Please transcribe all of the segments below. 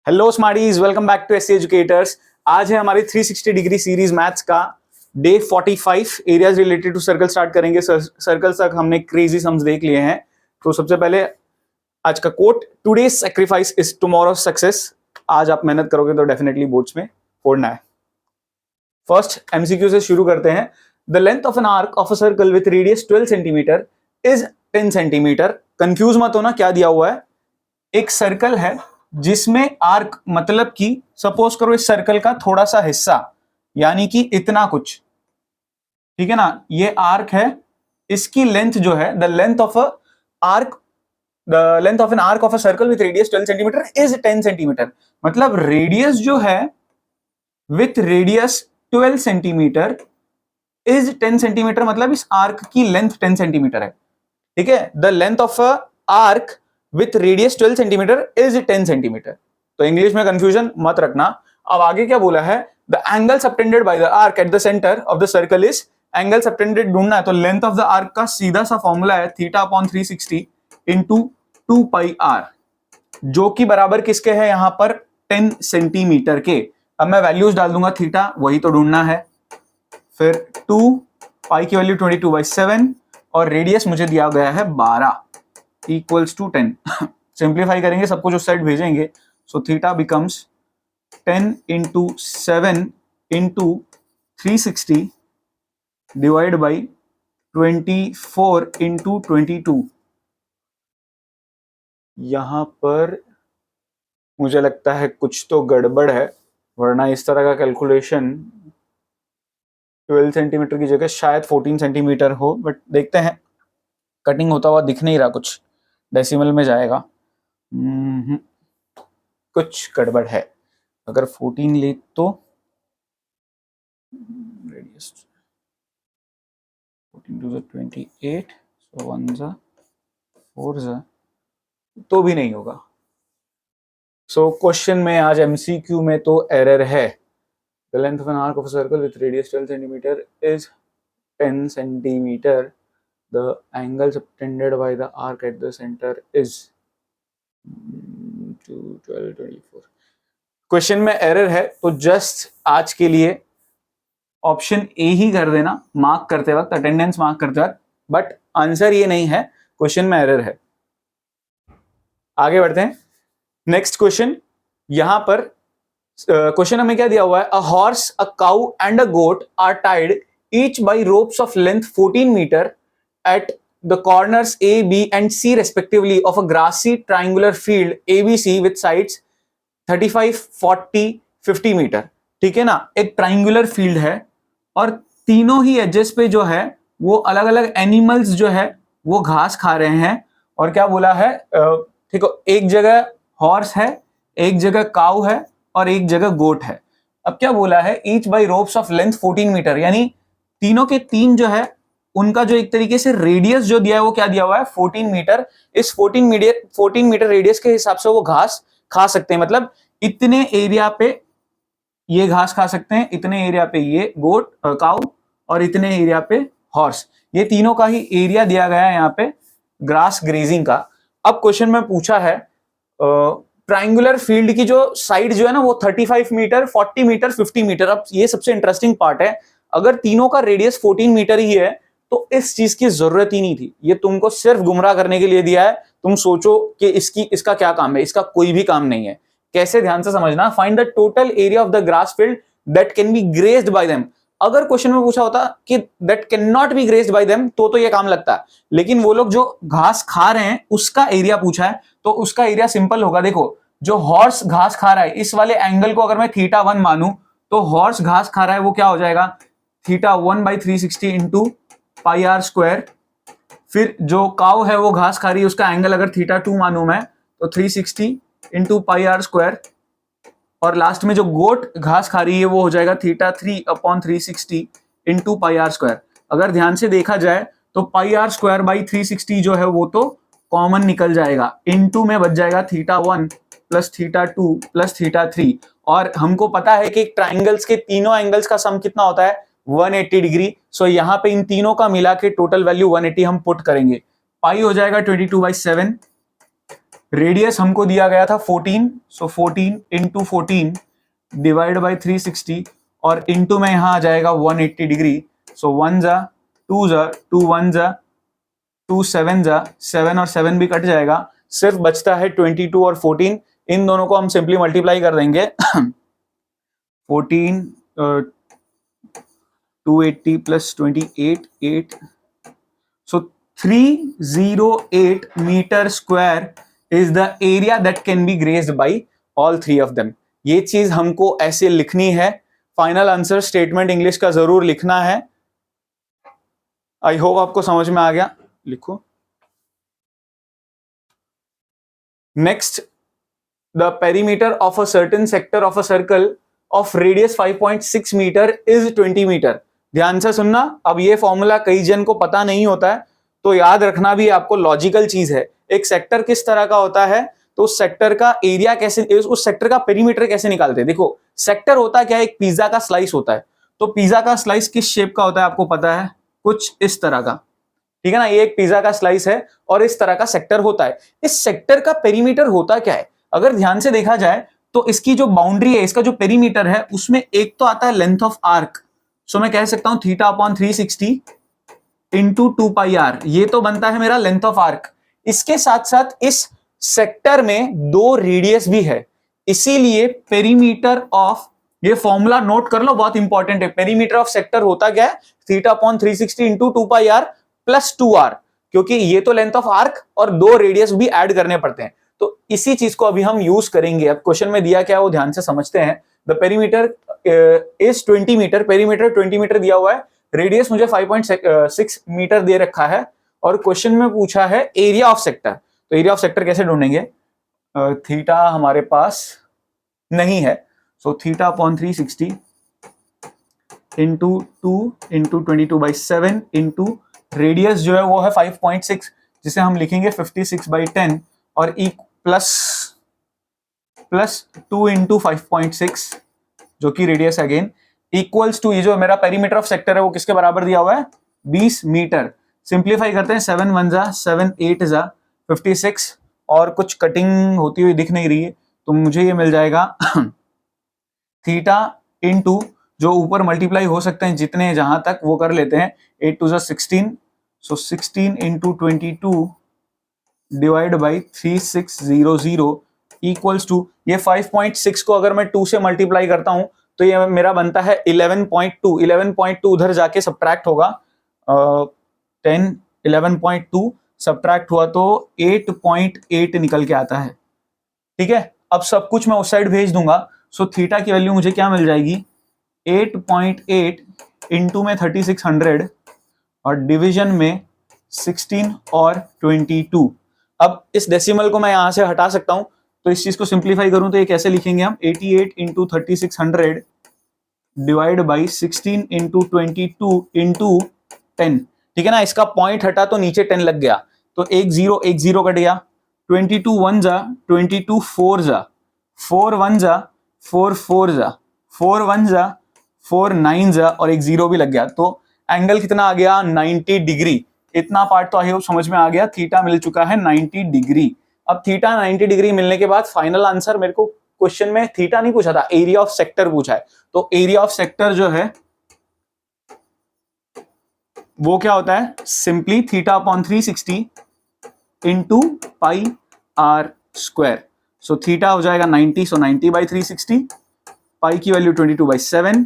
Hello smarties, welcome back to SC educators. आज है हमारी 360 डिग्री सीरीज मैथ्स का day 45। Areas related to circle start करेंगे। Circle तक हमने क्रेजी सम्स देख लिए हैं। तो सबसे पहले आज का quote, today's sacrifice is tomorrow's success. आज आप मेहनत करोगे तो डेफिनेटली बोर्ड्स में फोड़ना है। फर्स्ट एमसीक्यू से शुरू करते हैं। The length of an arc of a circle with radius 12 centimetre is 10 centimetre. Confuse मत होना, क्या दिया हुआ है। एक सर्कल है जिसमें आर्क मतलब कि सपोज करो इस सर्कल का थोड़ा सा हिस्सा, यानी कि इतना कुछ, ठीक है ना। ये आर्क है, इसकी लेंथ जो है, the length of a arc, the length of an arc of a circle with radius 12 centimetre is 10 centimetre. मतलब रेडियस जो है with radius 12 centimetre is 10 centimetre, मतलब इस आर्क की लेंथ 10 सेंटीमीटर है। ठीक है, the length of a arc with radius 12 centimetre is 10 centimetre. तो इंग्लिश में कंफ्यूजन मत रखना। अब आगे क्या बोला है, the angle subtended by the arc at the centre of the circle is, angle subtended ढूंढना है तो लेंथ ऑफ द आर्क का सीधा सा फॉर्मूला है theta upon 360 into 2 pi r, जो कि बराबर किसके है यहां पर 10 सेंटीमीटर के। अब मैं वैल्यूज डाल दूंगा, थीटा वही तो ढूंढना है, फिर 2 पाई की वैल्यू 22/7 और रेडियस मुझे दिया गया है 12 इक्वल्स टू 10। सिंप्लीफाई करेंगे, सब कुछ उस साइड भेजेंगे, so theta becomes 10 into 7 into 360 divide by 24 into 22। यहां पर मुझे लगता है कुछ तो गड़बड़ है, वरना इस तरह का कैलकुलेशन 12 सेंटीमीटर की जगह शायद 14 सेंटीमीटर हो, बट देखते हैं। कटिंग होता हुआ दिख नहीं रहा, कुछ डेसिमल में जाएगा। कुछ गड़बड़ है। अगर 14 ले तो रेडियस 14 टू 28, सो 1 जा 4 जा, तो भी नहीं होगा। सो क्वेश्चन में आज एमसीक्यू में तो एरर है। The length of an arc of a circle with radius 12 centimetre is 10 centimetre. The angle subtended by the arc at the center is 12, 24। Question में एरर है तो जस्ट आज के लिए ऑप्शन ए ही कर देना मार्क करते वक्त, अटेंडेंस मार्क करते वक्त, बट आंसर ये नहीं है, क्वेश्चन में एरर है। आगे बढ़ते हैं। नेक्स्ट क्वेश्चन, यहां पर क्वेश्चन हमें क्या दिया हुआ है, a horse, a cow and a goat are tied each by ropes of length 14 metre at the corners A, B and C respectively of a grassy triangular field ABC with sides 35, 40, 50 metre. ठीक है ना, एक triangular field है और तीनों ही edges पे जो है वो अलग अलग एनिमल्स जो है वो घास खा रहे हैं। और क्या बोला है, ठीक है, एक जगह हॉर्स है, एक जगह काऊ है और एक जगह गोट है। अब क्या बोला है, each by ropes of length 14 metre, यानी तीनों के तीन जो है उनका जो एक तरीके से रेडियस जो दिया है वो क्या दिया हुआ है 14 मीटर। इस 14 मीटर रेडियस के हिसाब से वो घास खा सकते हैं। मतलब इतने एरिया पे ये घास खा सकते हैं, इतने एरिया पे ये गोट काऊ और इतने एरिया पे हॉर्स। ये तीनों का ही एरिया दिया गया है यहाँ पे ग्रास ग्रेजिंग का। अब क्वेश्चन में पूछा है ट्राइंगुलर फील्ड की जो साइड जो है ना वो 35 मीटर, 40 मीटर, 50 मीटर। अब ये सबसे इंटरेस्टिंग पार्ट है, अगर तीनों का रेडियस 14 मीटर ही है तो इस चीज की जरूरत ही नहीं थी। ये तुमको सिर्फ गुमराह करने के लिए दिया है। तुम सोचो कि इसका क्या काम है, इसका कोई भी काम नहीं है। कैसे, ध्यान से समझना। Find the total area of the grass field that can be grazed bye them. अगर क्वेश्चन में पूछा होता कि that can not be grazed bye them तो ये काम लगता है, लेकिन वो लोग जो घास खा रहे हैं उसका एरिया पूछा है, तो उसका एरिया सिंपल होगा। देखो, जो हॉर्स घास खा रहा है, इस वाले एंगल को अगर मैं थीटा 1 मानूं तो हॉर्स घास खा रहा है वो क्या हो जाएगा, theta 1/360 into pi r square. फिर जो काउ है वो घास खा रही है, उसका एंगल अगर थीटा 2 मानूं मैं तो 360 इंटू पाई आर स्क्वायर। और लास्ट में जो गोट घास खा रही है वो हो जाएगा theta 3/360 into pi r square. अगर ध्यान से देखा जाए तो पाई आर स्क्वायर बाई 360 जो है वो तो कॉमन निकल जाएगा, इंटू में बच जाएगा theta 1 plus theta 2 plus theta 3। और हमको पता है कि ट्राइंगल्स के तीनों एंगल्स का सम कितना होता है 180 डिग्री। सो यहां पे इन तीनों का मिला के टोटल वैल्यू 180 हम पुट करेंगे। पाई हो जाएगा 22/7 रेडियस हमको दिया गया था 14, सो 14 इंटू 14 डिवाइड बाई 360 और इंटू में यहां आ जाएगा 180 डिग्री। सो 1 जा 2 जा 2 1 जा 2 7 जा 7 और 7 भी कट जाएगा, सिर्फ बचता है 22 और 14। इन दोनों को हम सिंपली मल्टीप्लाई कर देंगे 14 280 plus 28 8, so 308 meter square is the area that can be grazed by all three of them। ये चीज हमको ऐसे लिखनी है। फाइनल आंसर स्टेटमेंट इंग्लिश का जरूर लिखना है। आई होप आपको समझ में आ गया। लिखो next, the perimeter of a certain sector of a circle of radius 5.6 metre is 20 metre. ध्यान से सुनना, अब ये फॉर्मूला कई जन को पता नहीं होता है, तो याद रखना भी आपको लॉजिकल चीज है। एक सेक्टर किस तरह का होता है, तो उस सेक्टर का एरिया कैसे, उस सेक्टर का पेरीमीटर कैसे निकालते हैं। देखो सेक्टर होता क्या है, एक पिज्जा का स्लाइस होता है। तो पिज्जा का स्लाइस किस शेप का होता है आपको पता है, कुछ इस तरह का, ठीक है ना। ये एक पिज्जा का स्लाइस है और इस तरह का सेक्टर होता है। इस सेक्टर का पेरीमीटर होता क्या है, अगर ध्यान से देखा जाए तो इसकी जो बाउंड्री है, इसका जो पेरीमीटर है, उसमें एक तो आता है लेंथ ऑफ आर्क। सो मैं कह सकता हूं theta upon 360 into 2 pi r, ये तो बनता है मेरा लेंथ ऑफ आर्क। इसके साथ साथ इस सेक्टर में 2 रेडियस भी है, इसीलिए पेरीमीटर ऑफ, ये फॉर्मूला नोट कर लो, बहुत इंपॉर्टेंट है। पेरीमीटर ऑफ सेक्टर होता क्या है, theta upon 360 into 2 pi r plus 2r, क्योंकि ये तो लेंथ ऑफ आर्क और 2 रेडियस भी ऐड करने पड़ते हैं। तो इसी चीज को अभी हम यूज करेंगे। अब क्वेश्चन में दिया क्या है वो ध्यान से समझते हैं। The perimeter is 20 metre, perimeter 20 metre दिया हुआ है, रेडियस मुझे 5.6 मीटर दे रखा है, और क्वेश्चन में पूछा है एरिया ऑफ सेक्टर। तो एरिया ऑफ सेक्टर कैसे ढूंढेंगे, थीटा हमारे पास नहीं है, so theta upon 360 into 2 into 22/7 into radius जो है वो है 5.6, जिसे हम लिखेंगे 56/10 और प्लस 2 इंटू 5.6 जो कि रेडियस अगेन इक्वल्स टू, ये जो मेरा पेरीमीटर ऑफ सेक्टर है वो किसके बराबर दिया हुआ है, 20 मीटर। सिंप्लीफाई करते हैं, 7 1 जा 7 8 जा 56, और कुछ कटिंग होती हुई दिख नहीं रही है, तो मुझे ये मिल जाएगा थीटा इंटू, जो ऊपर मल्टीप्लाई हो सकते हैं जितने जहां तक वो कर लेते हैं, 8 2 जा 16, so 16 into 22 divide by 3600 equals to, ये 5.6 को अगर मैं 2 से मल्टीप्लाई करता हूं तो ये मेरा बनता है 11.2। 11.2 उधर जाके सब्ट्रैक्ट होगा, 10 11.2 सब्ट्रैक्ट हुआ तो 8.8 निकल के आता है। ठीक है, अब सब कुछ मैं उस साइड भेज दूंगा, सो थीटा की वैल्यू मुझे क्या मिल जाएगी, 8.8 इंटू में 3600 और डिवीजन में 16 और 22। अब इस डेसिमल को मैं यहां से हटा सकता हूं, तो इस चीज को सिंप्लीफाई करूं तो ये कैसे लिखेंगे हम, 88 into 3600 divide by 16 into 22 into 10। ठीक है ना, इसका पॉइंट हटा तो नीचे 10 लग गया, तो एक जीरो कट गया, 22 1 जा 22 4 जा 4 1 जा 4 4 जा 4 1 जा 4 9 जा और एक जीरो भी लग गया, तो एंगल कितना आ गया, 90 डिग्री। इतना पार्ट तो आई होप समझ में आ गया। थीटा मिल चुका है 90 डिग्री। अब थीटा 90 डिग्री मिलने के बाद फाइनल आंसर, मेरे को क्वेश्चन में थीटा नहीं पूछा था, एरिया ऑफ सेक्टर पूछा है, तो एरिया ऑफ सेक्टर जो है वो क्या होता है, simply theta upon 360 into pi r square. So theta हो जाएगा 90, सो 90/360, पाई की वैल्यू 22/7,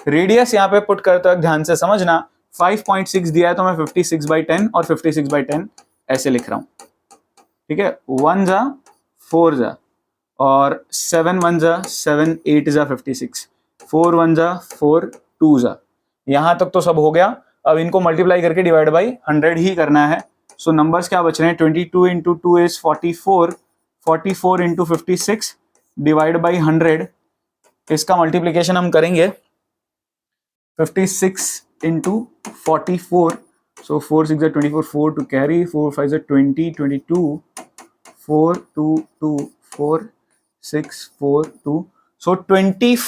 रेडियस यहां पे पुट करते वक्त ध्यान से समझना, 5.6 दिया है तो मैं 56/10 और 56/10 ऐसे लिख रहा हूं। ठीक है, 1 जा 4 जा और 7 1 जा 7 8 जा 56, 4 1 जा 4 2 जा, यहां तक तो सब हो गया। अब इनको मल्टीप्लाई करके डिवाइड बाई 100 ही करना है। सो नंबर्स क्या बच रहे हैं, 22 into 2 is 44, 44 into 56 divide by 100, इसका मल्टीप्लीकेशन हम करेंगे 56 into 44, so 4 6 are 24, 4 to carry, 4 5 are 20, 22, 4 2 2 4 6 4 2, so 22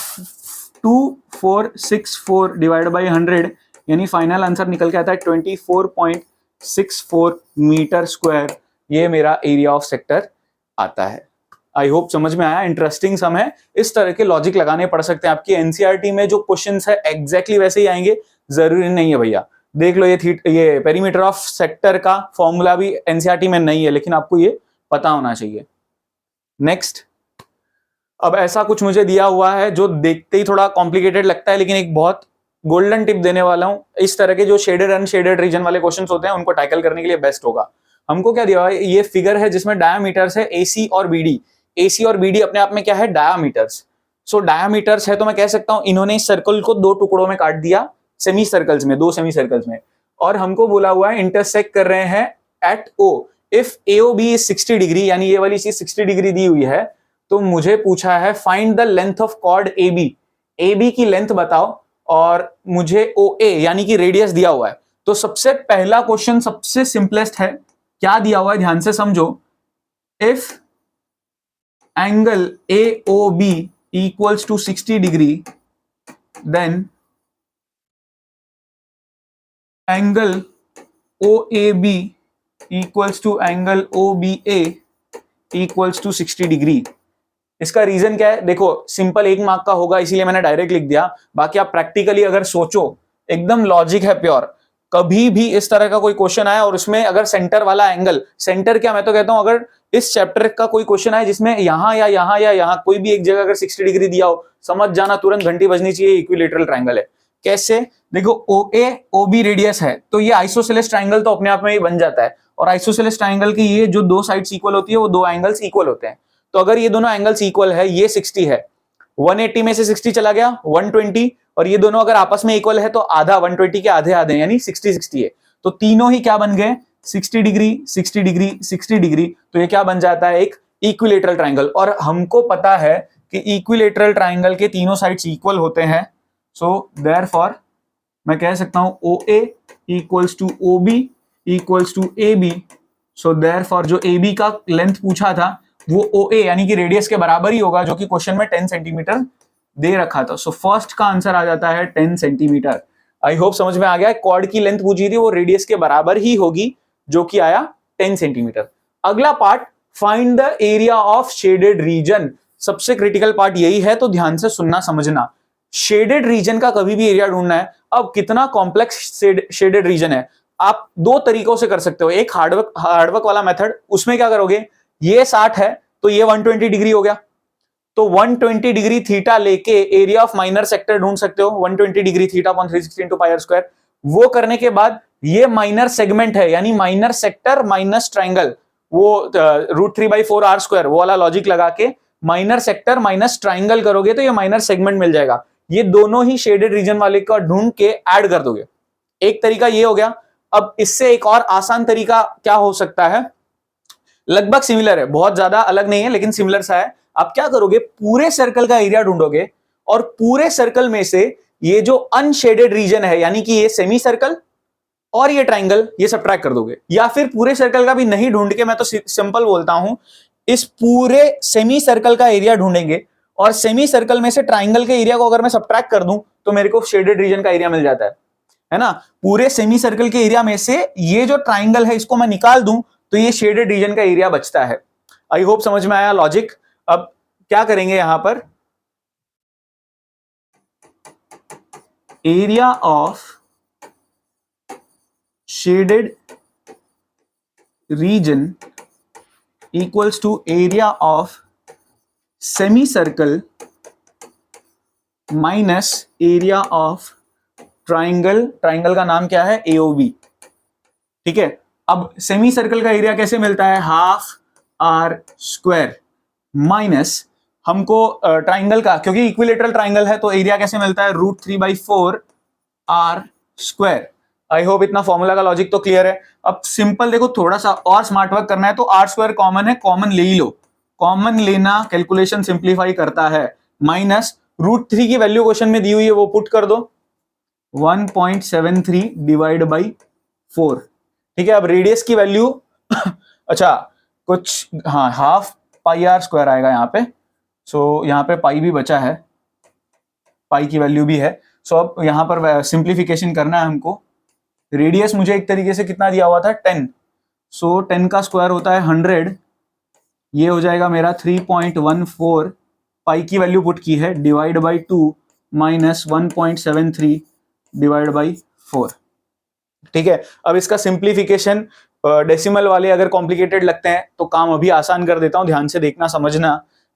4 6 4 divide by 100, यानी फाइनल आंसर निकल के आता है 24.64 मीटर स्क्वायर। ये मेरा एरिया ऑफ सेक्टर आता है। आई होप समझ में आया। इंटरेस्टिंग सम है, इस तरह के लॉजिक लगाने पड़ सकते हैं। आपकी एनसीईआरटी में जो क्वेश्चंस है एग्जैक्टली वैसे ही आएंगे, जरूरी नहीं है भैया। देख लो ये पेरीमीटर ऑफ सेक्टर का फॉर्मूला भी एनसीईआरटी में नहीं है, लेकिन आपको ये पता होना चाहिए। नेक्स्ट, अब ऐसा कुछ मुझे दिया हुआ है जो देखते ही थोड़ा कॉम्प्लिकेटेड लगता है, लेकिन एक बहुत गोल्डन टिप देने वाला हूं। इस तरह के जो शेडेड अनशेडेड रीजन वाले क्वेश्चंस होते हैं उनको टैकल करने के लिए बेस्ट होगा। हमको क्या दिया हुआ है, ये फिगर है जिसमें डायामीटर्स है एसी और बीडी। एसी और बीडी अपने आप में क्या है, डायामीटर्स। सो डायामीटर्स है तो मैं कह सकता हूं इन्होंने इस सर्कल को दो टुकड़ों में काट दिया, सेमी सर्कल्स में, दो सेमी सर्कल्स में, और हमको बोला हुआ है इंटरसेक्ट कर रहे हैं at O. If AOB is 60 degree, यानी ये वाली चीज 60 डिग्री दी हुई है, तो मुझे पूछा है find the length of chord AB. AB की लेंथ बताओ और मुझे ओ ए यानी कि रेडियस दिया हुआ है। तो सबसे पहला क्वेश्चन सबसे सिंपलेस्ट है, क्या दिया हुआ है ध्यान से समझो। If angle A O B equals to 60 degree, then angle O A B equals to angle O B A equals to 60 degree. इसका रीजन क्या है, देखो सिंपल 1 मार्क का होगा इसीलिए मैंने डायरेक्ट लिख दिया। बाकी आप प्रैक्टिकली अगर सोचो, एकदम लॉजिक है प्योर। कभी भी इस तरह का कोई क्वेश्चन आया और उसमें अगर सेंटर वाला एंगल, सेंटर क्या, मैं तो कहता हूं अगर इस चैप्टर का कोई क्वेश्चन आए जिसमें यहां या यहां या यहां कोई भी एक जगह अगर 60 डिग्री दिया हो, समझ जाना तुरंत घंटी बजनी चाहिए, इक्विलेटरल ट्रायंगल है। कैसे, देखो ओ ए ओ बी रेडियस है तो ये आइसोसेलेस ट्रायंगल तो अपने आप में ही बन जाता है। और आइसोसेलेस ट्रायंगल की ये जो दो साइड्स इक्वल होती है वो दो एंगल्स इक्वल होते हैं। तो अगर ये दोनों एंगल्स इक्वल है, ये 60 है, 180 में से 60 चला गया 120, और ये दोनों अगर आपस में इक्वल है तो आधा 120 के आधे आधे यानी 60 है। तो तीनों ही क्या बन गए, 60 डिग्री 60 डिग्री 60 डिग्री। तो ये क्या बन जाता है, एक इक्विलेटरल ट्रायंगल। और हमको पता है कि इक्विलेटरल ट्रायंगल के तीनों साइड्स इक्वल होते हैं। सो देयरफॉर मैं कह सकता हूं O A equals to O B equals to A B. So therefore जो ए बी का लेंथ पूछा था वो ओ ए यानी कि रेडियस के बराबर ही होगा, जो कि क्वेश्चन में 10 सेंटीमीटर दे रखा था। सो फर्स्ट का आंसर आ जाता है 10 सेंटीमीटर। आई होप समझ में आ गया। कॉर्ड की लेंथ पूछी थी वो रेडियस के बराबर ही होगी, जो कि आया 10 सेंटीमीटर। अगला part, find the area of shaded reason. सबसे क्रिटिकल पार्ट यही है, तो ध्यान से सुनना समझना। शेडेड रीजन का कभी भी एरिया ढूंढना है। अब कितना कॉम्प्लेक्स शेडेड रीजन है, आप दो तरीकों से कर सकते हो। एक हार्डवर्क वाला मेथड, उसमें क्या करोगे, ये 60 है तो ये 120 डिग्री हो गया, तो 120 डिग्री थीटा लेके एरिया ऑफ माइनर सेक्टर ढूंढ सकते हो। 120 degree theta upon 360 into pi r square. वो करने के बाद ये माइनर सेगमेंट है यानी माइनर सेक्टर माइनस ट्रायंगल, वो √3/4 आर स्क्वायर, वो वाला लॉजिक लगा के माइनर सेक्टर माइनस ट्रायंगल करोगे तो ये माइनर सेगमेंट मिल जाएगा। ये दोनों ही शेडेड रीजन वाले का ढूंढ के ऐड कर दोगे। एक तरीका ये हो गया। अब इससे एक और आसान तरीका क्या हो सकता है, लगभग सिमिलर है, बहुत ज्यादा अलग नहीं है लेकिन सिमिलर सा है। आप क्या करोगे, पूरे सर्कल का एरिया ढूंढोगे और पूरे सर्कल में से ये जो अनशेडेड रीजन है यानी कि ये सेमी सर्कल और ये ट्रायंगल, ये सब्ट्रैक्ट कर दोगे। या फिर पूरे सर्कल का भी नहीं ढूंढ के, मैं तो सिंपल बोलता हूं, इस पूरे सेमी सर्कल का एरिया ढूंढेंगे और सेमी सर्कल में से ट्रायंगल के एरिया को अगर मैं सब्ट्रैक्ट कर दूं तो मेरे को शेडेड रीजन का एरिया मिल जाता है ना। पूरे सेमी सर्कल के एरिया में से ये जो ट्रायंगल है इसको मैं निकाल दूं तो ये शेडेड रीजन का एरिया बचता है। आई होप समझ में आया लॉजिक। अब क्या करेंगे यहां पर, area of shaded region equals to area of semi circle minus area of triangle. Triangle का नाम क्या है, एओबी। ठीक है, अब सेमी सर्कल का एरिया कैसे मिलता है, हाफ आर स्क्वायर माइनस हमको ट्राइंगल का, क्योंकि इक्विलेटरल ट्राइंगल है तो एरिया कैसे मिलता है, √3/4 आर स्क्वायर। आई होप इतना फॉर्मूला का लॉजिक तो क्लियर है। अब सिंपल देखो, थोड़ा सा और स्मार्ट वर्क करना है तो आर स्क्वायर कॉमन है, कॉमन ले ही लो। कॉमन लेना कैलकुलेशन सिंप्लीफाई करता है। माइनस √3 की वैल्यू क्वेश्चन में दी हुई है वो पुट कर दो, 1.73 डिवाइड बाई 4। ठीक है, अब रेडियस की वैल्यू अच्छा कुछ, हाँ, हाफ पाई आर स्क्वायर आएगा यहाँ पे। सो यहाँ पे पाई भी बचा है, पाई की वैल्यू भी है। सो अब यहाँ पर सिंप्लीफिकेशन करना है हमको। रेडियस मुझे एक तरीके से कितना दिया हुआ था, 10। सो 10 का स्क्वायर होता है 100 ये हो जाएगा मेरा 3.14, पाई की वैल्यू पुट की है, divide by 2 minus 1.73 divide by 4। ठीक है, अब इसका सिंप्लीफिकेशन, डेसिमल वाले अगर कॉम्प्लिकेटेड लगते हैं तो काम अभी आसान कर देता हूं, ध्यान से देखना समझना।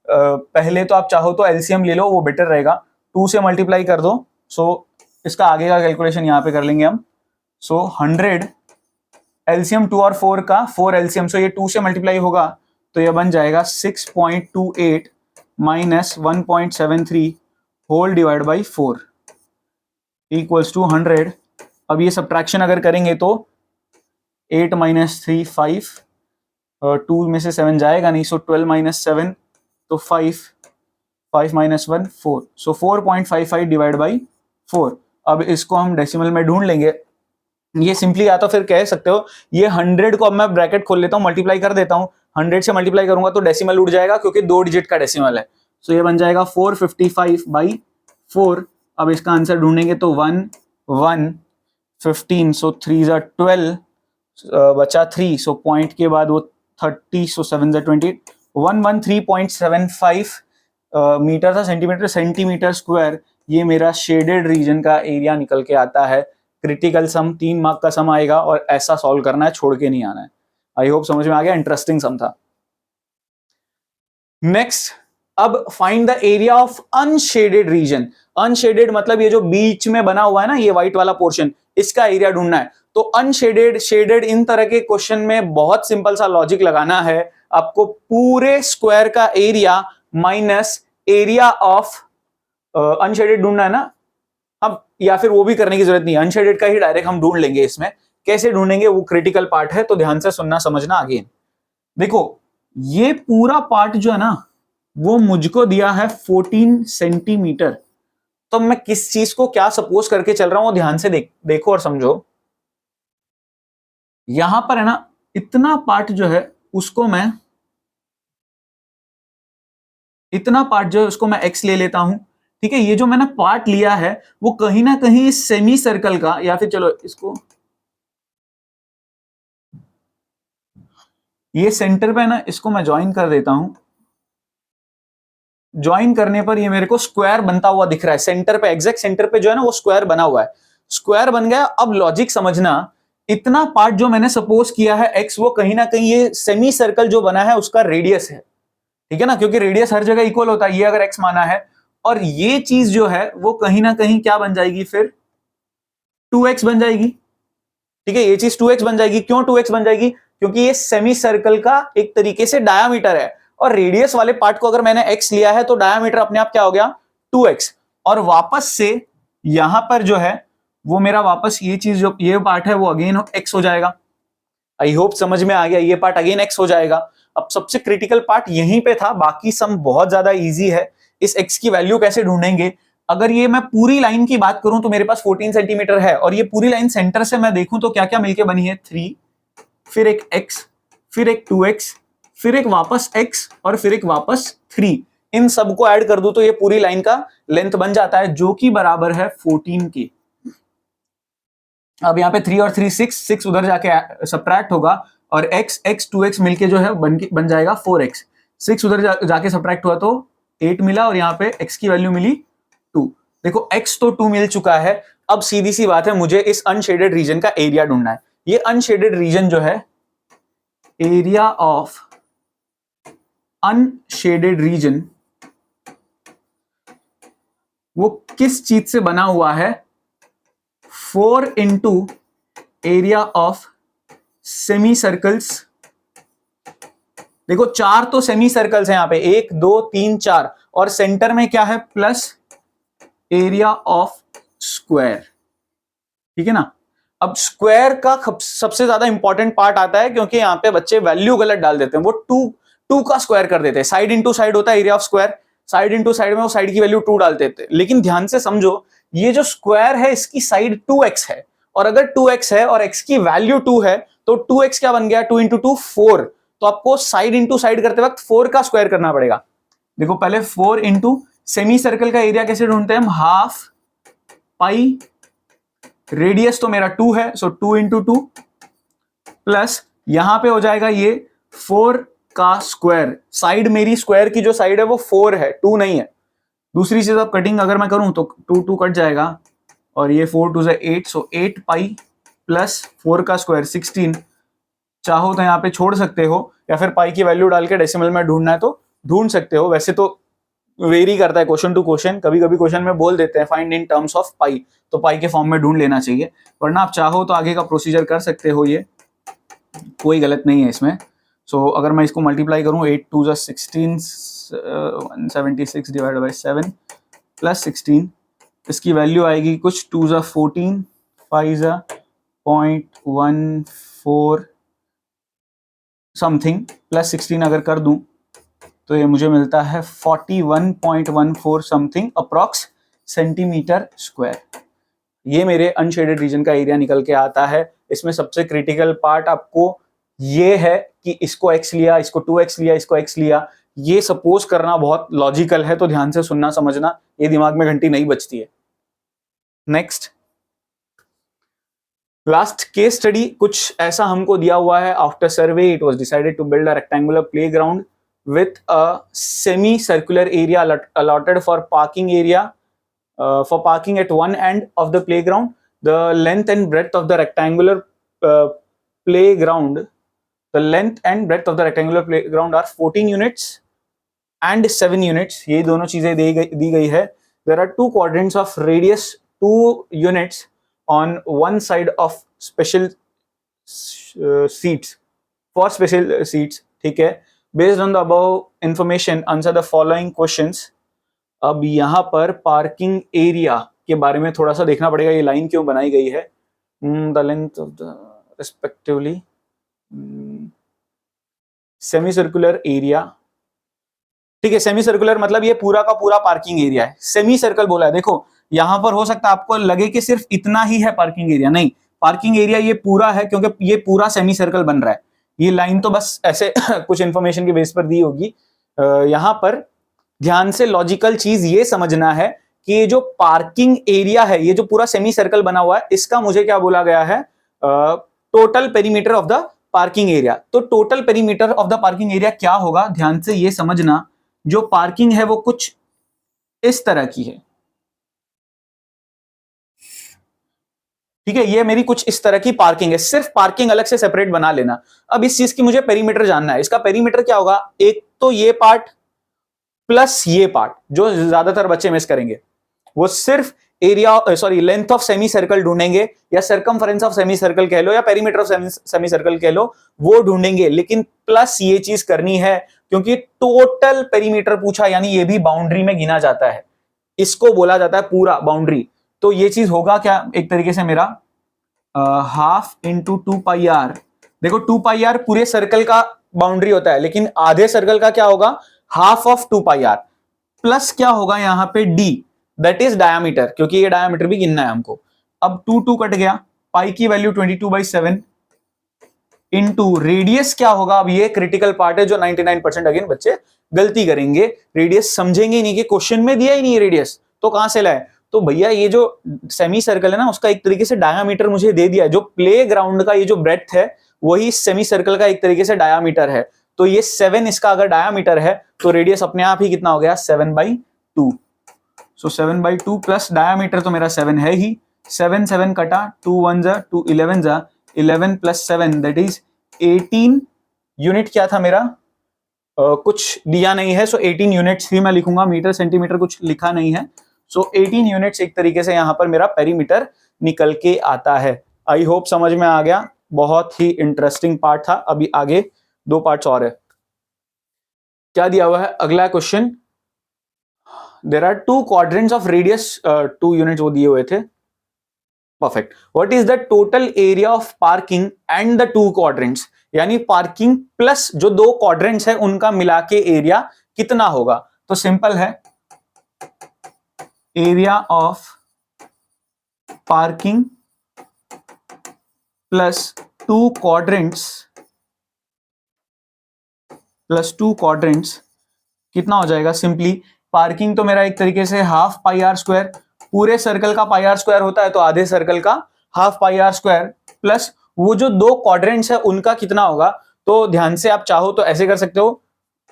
पहले तो आप चाहो तो एलसीएम ले लो, वो बेटर रहेगा। 2 से मल्टीप्लाई कर दो, सो इसका आगे का कैलकुलेशन यहां पे कर लेंगे हम। सो 100 एलसीएम 2 और 4 का 4 एलसीएम, सो ये 2 से मल्टीप्लाई होगा तो ये बन जाएगा 6.28 minus 1.73 whole divide by 4 equals to 100। अब ये सब्ट्रैक्शन अगर करेंगे तो 8 माइनस 3 5, 2 में से 7 जाएगा नहीं, सो 12 माइनस 7 तो 5, 5 माइनस 1 4, सो 4.55 डिवाइड बाई 4। अब इसको हम डेसिमल में ढूंढ लेंगे। ये सिंपली या तो फिर कह सकते हो ये 100 को अब मैं ब्रैकेट खोल लेता हूं, मल्टीप्लाई कर देता हूं। 100 से मल्टीप्लाई करूंगा तो डेसिमल उड़ जाएगा क्योंकि 2 डिजिट का डेसिमल है, सो ये बन जाएगा 455 बाई 4। अब इसका आंसर ढूंढेंगे तो 1 1 15, सो 3 ज़ा 12, बचा 3, सो पॉइंट के बाद वो 30, सो 7 ज़ा 20, 113.75 मीटर था, सेंटीमीटर स्क्वायर। ये मेरा शेडेड रीजन का एरिया निकल के आता है। क्रिटिकल सम 3 मार्क का सम आएगा और ऐसा सॉल्व करना है, छोड़ के नहीं आना है। आई होप समझ में आ गया, इंटरेस्टिंग सम था। नेक्स्ट, अब find the area of unshaded region. Unshaded मतलब ये जो बीच में बना हुआ है ना, ये व्हाइट वाला पोर्शन, इसका एरिया ढूंढना है। तो अनशेडेड, शेडेड, इन तरह के क्वेश्चन में बहुत सिंपल सा लॉजिक लगाना है। आपको पूरे स्क्वायर का area minus area of unshielded ढूंढना है ना। अब या फिर वो भी करने की जरूरत नहीं है, अनशेडेड का ही डायरेक्ट हम ढूंढ लेंगे। इसमें कैसे ढूंढेंगे वो क्रिटिकल पार्ट है, तो ध्यान से सुनना समझना। आगे देखो, ये पूरा पार्ट जो है ना वो मुझको दिया है 14 सेंटीमीटर। तो मैं किस चीज को क्या सपोज करके चल रहा हूं, ध्यान से देखो और समझो। यहां पर है ना, इतना पार्ट जो है उसको मैं, इतना पार्ट जो है उसको मैं एक्स ले लेता हूं। ठीक है, ये जो मैंने पार्ट लिया है वो कहीं ना कहीं सेमी सर्कल का, या फिर चलो इसको ये सेंटर पे है ना, इसको मैं ज्वाइन कर देता हूं। ज्वाइन करने पर ये मेरे को स्क्वायर बनता हुआ दिख रहा है। सेंटर पे, एग्जैक्ट सेंटर पे जो है ना वो स्क्वायर बना हुआ है। स्क्वायर बन गया। अब लॉजिक समझना, इतना पार्ट जो मैंने सपोज किया है एक्स, वो कहीं ना कहीं ये सेमी सर्कल जो बना है उसका रेडियस है। ठीक है ना, क्योंकि रेडियस हर जगह इक्वल होता है, ये अगर एक्स माना है। और ये चीज जो है वो कहीं ना कहीं क्या बन जाएगी, फिर 2x बन जाएगी। ठीक है, ये चीज 2x बन जाएगी। क्यों 2x बन जाएगी? क्योंकि ये सेमी सर्कल का एक तरीके से डायामीटर है, और रेडियस वाले पार्ट को अगर मैंने x लिया है तो डायामीटर अपने आप क्या हो गया, 2x। और वापस से यहां पर जो है वो मेरा वापस ये चीज जो ये पार्ट है वो अगेन x हो जाएगा। आई होप समझ में आ गया, ये पार्ट अगेन x हो जाएगा। अब सबसे क्रिटिकल पार्ट यहीं पे था, बाकी सम बहुत ज्यादा इजी है। इस x की वैल्यू कैसे ढूंढेंगे? अगर ये मैं पूरी लाइन की बात करूं तो मेरे पास 14 सेंटीमीटर है, और ये पूरी लाइन सेंटर से मैं देखूं तो क्या क्या मिलके बनी है, 3, फिर एक x, फिर एक 2x, फिर एक वापस x, और फिर एक वापस 3। इन सबको ऐड कर दूं तो ये पूरी लाइन का लेंथ बन जाता है, जो कि बराबर है 14 की। अब यहाँ पे 3 और 3 6 उधर जाके सब्ट्रैक्ट होगा, और x 2x मिलके जो है बन जाएगा 4x। 6 उधर जाके सब्ट्रैक्ट हुआ तो 8 मिला, और यहाँ पे x की वैल्यू मिली 2। देखो x तो 2 मिल चुका है। अब सीधी सी बात है, मुझे इस अनशेडेड रीजन का एरिया ढूंढना है। ये अनशेडेड रीजन जो है, एरिया ऑफ अनशेडेड रीजन, वो किस चीज से बना हुआ है, 4 into area of semi circles. देखो 4 तो सेमी सर्कल्स हैं यहाँ पे, 1 2 3 4, और सेंटर में क्या है, प्लस एरिया ऑफ स्क्वायर। ठीक है ना। अब स्क्वायर का सबसे ज्यादा इंपॉर्टेंट पार्ट आता है, क्योंकि यहाँ पे बच्चे वैल्यू गलत डाल देते हैं। वो 2 का स्क्वायर कर देते हैं। साइड इंटू साइड होता है area of square, side into side में वो साइड की वैल्यू 2 डाल देते हैं। लेकिन ध्यान से समझो, ये जो स्क्वायर है इसकी साइड 2x है, और अगर 2x है और x की वैल्यू 2 है तो 2x क्या बन गया, 2 इंटू 2 4। तो आपको साइड इंटू साइड करते वक्त 4 का स्क्वायर करना पड़ेगा। देखो पहले 4 इंटू सेमी सर्कल का एरिया कैसे ढूंढते हैं हम, हाफ पाई, रेडियस तो मेरा 2 है, सो 2 इंटू 2 प्लस यहां पे हो जाएगा ये 4 का स्क्वायर, साइड मेरी स्क्वायर की जो साइड है वो 4 है, 2 नहीं है। दूसरी चीज अब कटिंग अगर मैं करूं तो 2 कट जाएगा और ये 4 2 से 8, सो 8 पाई प्लस 4 का स्क्वायर 16। चाहो तो यहाँ पे छोड़ सकते हो या फिर पाई की वैल्यू डाल के डेसिमल में ढूंढना है तो ढूंढ सकते हो। वैसे तो वेरी करता है क्वेश्चन टू क्वेश्चन, कभी कभी क्वेश्चन में बोल देते हैं फाइंड इन टर्म्स ऑफ पाई, तो पाई के फॉर्म में ढूंढ लेना चाहिए, वरना आप चाहो तो आगे का प्रोसीजर कर सकते हो, ये कोई गलत नहीं है इसमें। सो अगर मैं इसको मल्टीप्लाई करूं 8 2 16, 176 डिवाइड बाई 7 प्लस 16, इसकी वैल्यू आएगी कुछ 2 14, 5 0.14 समथिंग प्लस 16 अगर कर दूं तो ये मुझे मिलता है 41.14 समथिंग अप्रॉक्स सेंटीमीटर स्क्वायर। ये मेरे अनशेडेड रीजन का एरिया निकल के आता है। इसमें सबसे क्रिटिकल पार्ट आपको ये है कि इसको x लिया, इसको 2x लिया, इसको x लिया, ये सपोज करना बहुत लॉजिकल है, तो ध्यान से सुनना समझना, ये दिमाग में घंटी नहीं बजती है। नेक्स्ट लास्ट केस स्टडी कुछ ऐसा हमको दिया हुआ है। After survey it was decided to build a rectangular playground with a semi-circular area allotted for parking area, for parking at one end of the playground. The length and breadth of the rectangular playground, the length and breadth of the rectangular playground are 14 units and 7 units. ये दोनों चीजें दी गई है. There are 2 quadrants of radius 2 units on one side of special seats, for special seats. ठीक है. Based on the above information, answer the following questions. अब यहाँ पर पार्किंग एरिया के बारे में थोड़ा सा देखना पड़ेगा, ये लाइन क्यों बनाई गई है. The length of the respectively semi circular area. ठीक है, सेमी सर्कुलर मतलब ये पूरा का पूरा पार्किंग एरिया है. सेमी सर्कल बोला है. देखो यहां पर हो सकता है आपको लगे कि सिर्फ इतना ही है पार्किंग एरिया, नहीं, पार्किंग एरिया ये पूरा है, क्योंकि ये पूरा सेमी सर्कल बन रहा है. ये लाइन तो बस ऐसे कुछ इंफॉर्मेशन के बेस पर दी होगी. यहां पर ध्यान से लॉजिकल चीज ये समझना है कि ये जो पार्किंग एरिया है, ये जो पूरा सेमी सर्कल बना हुआ है, इसका मुझे क्या बोला गया है, total perimeter of the parking area. तो total perimeter of the parking area क्या होगा, ध्यान से ये समझना. जो पार्किंग है वो कुछ इस तरह की है. ठीक है, ये मेरी कुछ इस तरह की पार्किंग है. सिर्फ पार्किंग अलग से सेपरेट बना लेना. अब इस चीज की मुझे पेरीमीटर जानना है. इसका पेरीमीटर क्या होगा, एक तो ये पार्ट प्लस ये पार्ट, जो ज्यादातर बच्चे मिस करेंगे. वो सिर्फ area length of semi circle ढूंढेंगे, या सर्कमफरेंस ऑफ सेमी सर्कल कह लो, या पेरीमीटर ऑफ सेमी सर्कल कह लो, वो ढूंढेंगे. लेकिन प्लस ये चीज करनी है, क्योंकि टोटल पेरीमीटर पूछा, यानी ये भी बाउंड्री में गिना जाता है. इसको बोला जाता है पूरा बाउंड्री. तो ये चीज होगा क्या, एक तरीके से मेरा हाफ इंटू 2 पाई आर. देखो 2 पाई आर पूरे सर्कल का बाउंड्री होता है, लेकिन आधे सर्कल का क्या होगा, half of 2 pi r. Plus क्या होगा यहां पे डी, दैट इज डायामीटर, क्योंकि ये डायामीटर भी गिनना है हमको. अब 2 कट गया, पाई की वैल्यू 22/7 इंटू रेडियस क्या होगा. अब ये क्रिटिकल पार्ट है जो 99% अगेन बच्चे गलती करेंगे. रेडियस समझेंगे नहीं कि क्वेश्चन में दिया ही नहीं रेडियस, तो कहां से लाए. तो भैया ये जो सेमी सर्कल है ना, उसका एक तरीके से डायामीटर मुझे दे दिया है. जो प्ले ग्राउंड का ये जो ब्रेड्थ है वही सेमी सर्कल का एक तरीके से डायामीटर है. तो ये 7 इसका अगर डायामीटर है तो रेडियस अपने आप ही कितना हो गया, 7/2. सो 7/2 प्लस डायामीटर तो मेरा 7 है ही. 7 कटा, 2 1 जा 2 11 जा, 11 प्लस 7 दैट इज 18 यूनिट. क्या था मेरा, कुछ दिया नहीं है, सो 18 यूनिट्स ही मैं लिखूंगा. मीटर सेंटीमीटर कुछ लिखा नहीं है. सो 18 यूनिट्स एक तरीके से यहां पर मेरा पेरीमीटर निकल के आता है. आई होप समझ में आ गया. बहुत ही इंटरेस्टिंग पार्ट था. अभी आगे 2 पार्ट्स और है. क्या दिया हुआ है अगला question. There are 2 quadrants of radius 2 units वो दिए हुए थे. Perfect. What is the total area of parking and the 2 quadrants, यानी पार्किंग प्लस जो 2 क्वाड्रेंट्स है उनका मिला के एरिया कितना होगा. तो सिंपल है, area of parking plus 2 quadrants कितना हो जाएगा. सिंपली पार्किंग तो मेरा एक तरीके से हाफ पाई आर स्क्वायर, पूरे सर्कल का पाई आर स्क्वायर होता है, तो आधे सर्कल का half pi r square, plus वो जो 2 क्वाड्रेंट्स है उनका कितना होगा. तो ध्यान से आप चाहो तो ऐसे कर सकते हो,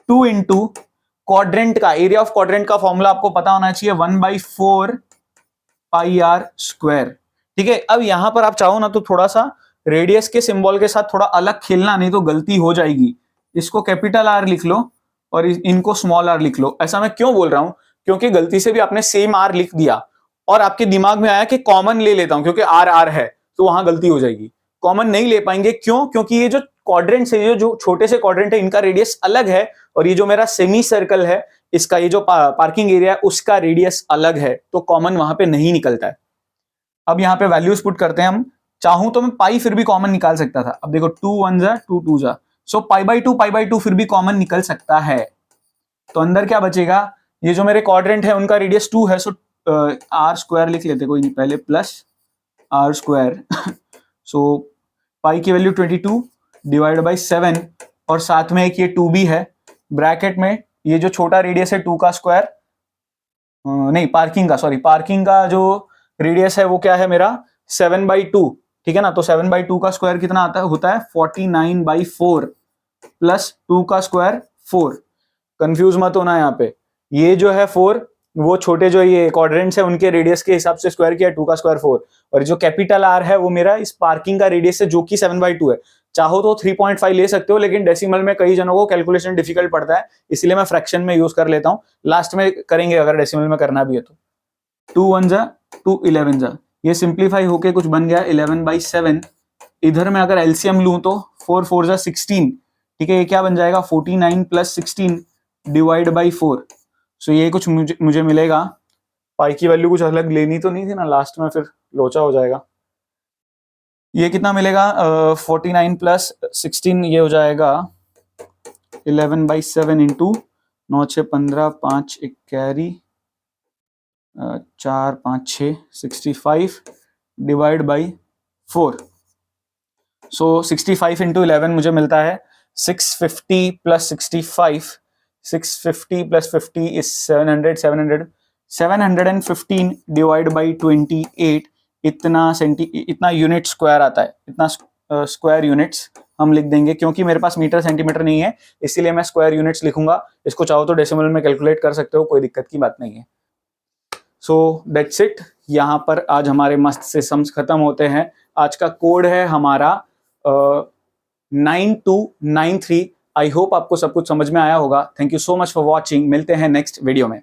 2 इंटू क्वाड्रेंट का एरिया ऑफ क्वाड्रेंट का फॉर्मूला आपको पता होना चाहिए 1/4 पाई आर स्क्वायर। ठीक है, अब यहां पर आप चाहो ना तो थोड़ा सा रेडियस के सिंबल के साथ थोड़ा अलग खेलना, नहीं तो गलती हो जाएगी। इसको कैपिटल आर लिख लो और इनको स्मॉल आर लिख लो। ऐसा मैं क्यों बोल रहा हूं, क्योंकि गलती से भी आपने सेम आर लिख दिया और आपके दिमाग में आया कि कॉमन ले लेता हूं क्योंकि आर आर है, तो वहां गलती हो जाएगी। कॉमन नहीं ले पाएंगे, क्यों? क्योंकि ये जो क्वाड्रेंट है, जो छोटे से क्वाड्रेंट है, इनका रेडियस अलग है और ये जो मेरा सेमी सर्कल है, इसका ये जो पार्किंग एरिया है उसका रेडियस अलग है, तो कॉमन वहां पे नहीं निकलता है। अब यहाँ पे वैल्यूज पुट करते हैं हम। चाहूं तो मैं पाई फिर भी कॉमन निकाल सकता था। अब देखो 2 1 जा 2 2 जा, सो पाई बाई टू फिर भी कॉमन निकल सकता है। तो अंदर क्या बचेगा, ये जो मेरे क्वाड्रेंट है उनका रेडियस 2 है, सो आर स्क्वायर लिख लेते, कोई नहीं, पहले प्लस आर स्क्वायर सो पाई की वैल्यू 22 डिवाइड बाई 7 और साथ में एक ये 2 भी है ब्रैकेट में। ये जो छोटा रेडियस है 2 का स्क्वायर, नहीं पार्किंग का, सॉरी पार्किंग का जो रेडियस है वो क्या है मेरा 7/2। ठीक है ना, तो 7/2 का स्क्वायर कितना आता है, होता है 49/4 प्लस 2 का स्क्वायर 4। कंफ्यूज मत होना यहाँ पे, ये जो है 4 वो छोटे जो ये क्वाड्रेंट्स है उनके रेडियस के हिसाब से स्क्वायर किया, 2 का स्क्वायर 4, और जो कैपिटल आर है वो मेरा इस पार्किंग का रेडियस है जो कि 7/2 है। चाहो तो 3.5 ले सकते हो, लेकिन डेसिमल में कई जनों को कैलकुलेशन डिफिकल्ट पड़ता है, इसलिए मैं फ्रैक्शन में यूज कर लेता हूँ। लास्ट में करेंगे अगर डेसिमल में करना भी है तो। 2 1 जा 2 11 जा, ये सिंप्लीफाई होके कुछ बन गया 11/7। इधर में अगर एलसीएम लूं तो 4 4 जा 16। ठीक है, ये क्या बन जाएगा 49 प्लस 16 डिवाइड बाई 4। सो ये कुछ मुझे मिलेगा। पाई की वैल्यू कुछ अलग लेनी तो नहीं थी ना, लास्ट में फिर लोचा हो जाएगा। ये कितना मिलेगा 49 प्लस 16, ये हो जाएगा 11/7 into 9 6 15 5 1 carry 4 5 6 65 divide by 4। So 65 into 11 मुझे मिलता है 650 plus 65, 650 plus 50 is 700 715 divide by 28। इतना यूनिट स्क्वायर आता है, इतना स्क्वायर यूनिट्स हम लिख देंगे, क्योंकि मेरे पास मीटर सेंटीमीटर नहीं है इसीलिए मैं स्क्वायर यूनिट्स लिखूंगा। इसको चाहो तो डेसिमल में कैलकुलेट कर सकते हो, कोई दिक्कत की बात नहीं है। सो दैट्स इट, यहाँ पर आज हमारे मस्त से सम्स खत्म होते हैं। आज का कोड है हमारा 9293। आई होप आपको सब कुछ समझ में आया होगा। Thank you so much for watching, मिलते हैं नेक्स्ट वीडियो में।